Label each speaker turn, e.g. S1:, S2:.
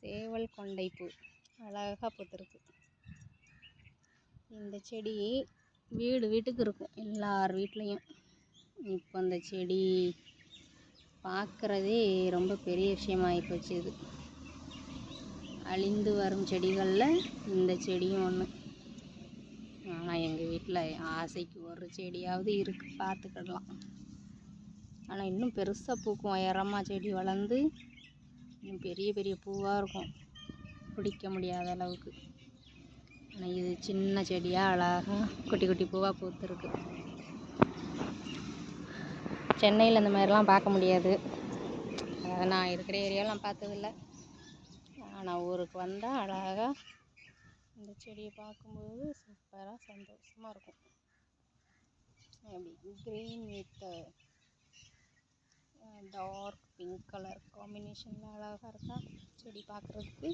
S1: சேவல் கொண்டைப்பூ அழகாக பூத்துருக்கு. இந்த செடி வீட்டுக்கு இருக்கும், எல்லார் வீட்லேயும். இப்போ அந்த செடி பார்க்குறதே ரொம்ப பெரிய விஷயமாகி போச்சு. இது அழிந்து வரும் செடிகளில் இந்த செடியும் ஒன்று. ஆனால் எங்கள் வீட்டில் ஆசைக்கு ஒரு செடியாவது இருக்குது, பார்த்துக்கிடலாம். ஆனால் இன்னும் பெருசாக பூக்கும், உயரமாக செடி வளர்ந்து இன்னும் பெரிய பெரிய பூவாக இருக்கும், பிடிக்க முடியாத அளவுக்கு. ஆனால் இது சின்ன செடியாக அழகாக குட்டி குட்டி பூவாக பூத்துருக்கு. சென்னையில் இந்த மாதிரிலாம் பார்க்க முடியாது. அதாவது நான் இருக்கிற ஏரியாவில் பார்த்ததில்ல. ஆனால் ஊருக்கு வந்தால் அழகாக இந்த செடியை பார்க்கும்போது சூப்பராக சந்தோஷமாக இருக்கும். அப்படி green with dark pink colour காம்பினேஷனில் அழகாக இருக்கா செடி பார்க்குறதுக்கு.